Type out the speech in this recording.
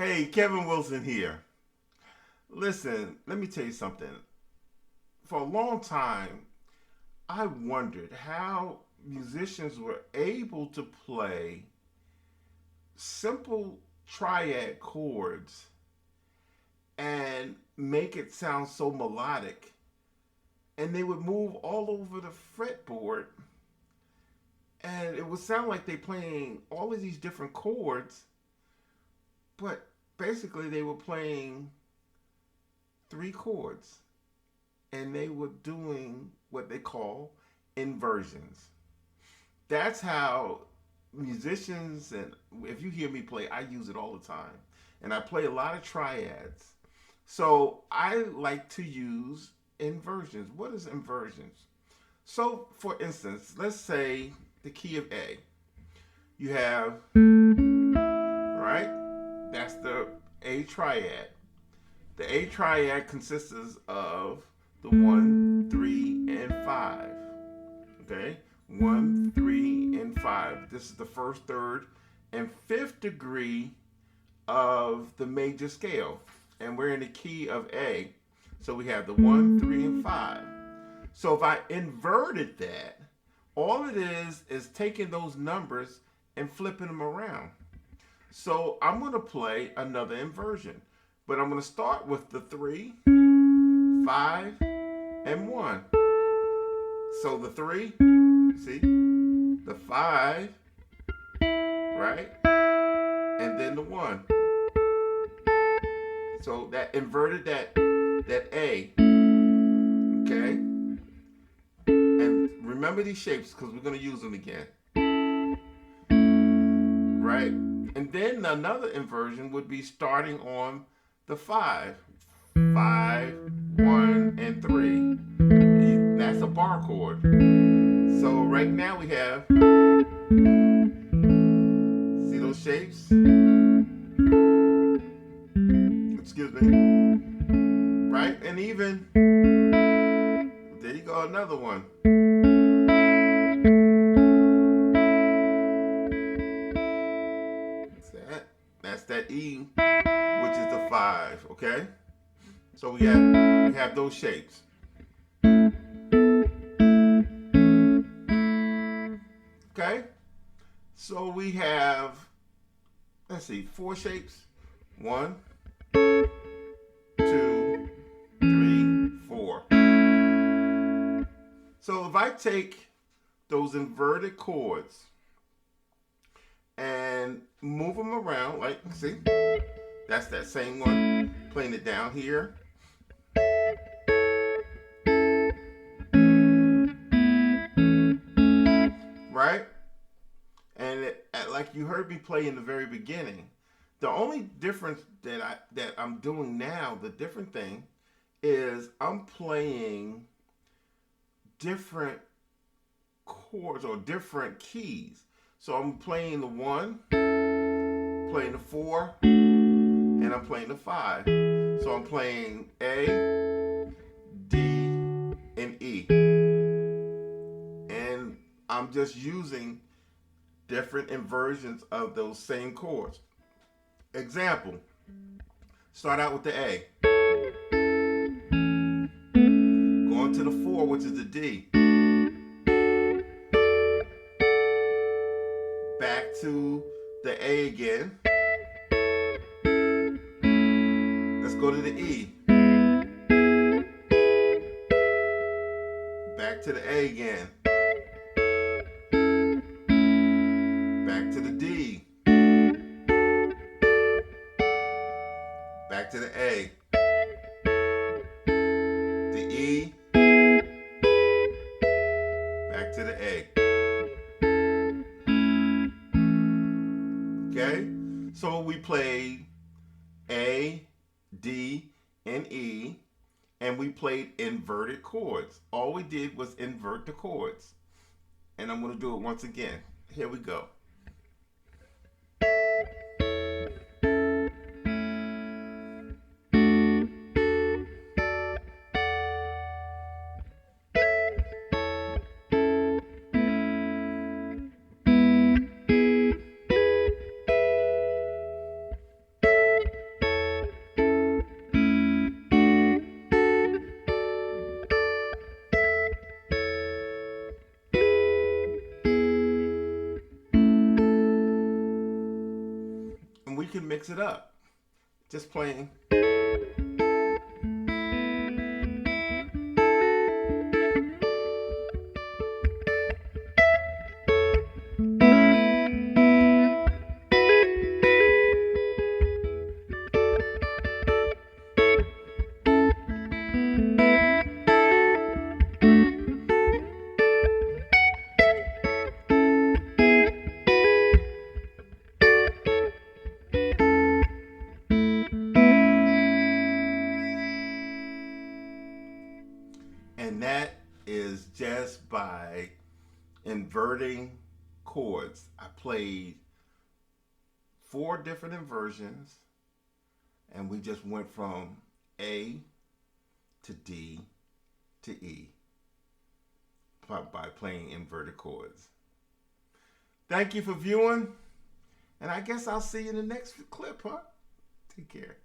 Hey, Kevin Wilson here. Listen, let me tell you something. For a long time, I wondered how musicians were able to play simple triad chords and make it sound so melodic. And they would move all over the fretboard, and it would sound like they playing all of these different chords, but basically they were playing three chords, and they were doing what they call inversions. That's how musicians, and if you hear me play, I use it all the time. And I play a lot of triads. So I like to use inversions. What is inversions? So for instance, let's say the key of A. You have, right? That's the A triad. The A triad consists of the 1, 3, and 5. Okay? 1, 3, and 5. This is the first, third, and fifth degree of the major scale. And we're in the key of A. So we have the 1, 3, and 5. So if I inverted that, all it is taking those numbers and flipping them around. So I'm going to play another inversion. But I'm going to start with the 3, 5, and 1. So the 3, see, the 5, right? And then the 1. So that inverted that A. Okay? And remember these shapes because we're going to use them again. Right? And then another inversion would be starting on the 5. 5, 1, and 3. That's a bar chord. So right now we have, see those shapes? Excuse me. Right? And even, there you go, another one. That's that E, which is the 5, okay? So we have those shapes. Okay? So we have, let's see, 4 shapes. 1, 2, 3, 4. So if I take those inverted chords and move them around, like, see, that's that same one, playing it down here. Right? And like you heard me play in the very beginning, the only difference that I'm doing now, the different thing, is I'm playing different chords or different keys. So I'm playing the 1, playing the 4, and I'm playing the 5. So I'm playing A, D, and E. And I'm just using different inversions of those same chords. Example, start out with the A. Going to the 4, which is the D. Back to the A again. Let's go to the E. Back to the A again. Back to the D. Back to the A. The E. Back to the A. Okay? So we played A, D, and E, and we played inverted chords. All we did was invert the chords. And I'm going to do it once again. Here we go. can mix it up. Just playing. And that is just by inverting chords. I played 4 different inversions, and we just went from A to D to E by playing inverted chords. Thank you for viewing, and I guess I'll see you in the next clip, huh? Take care.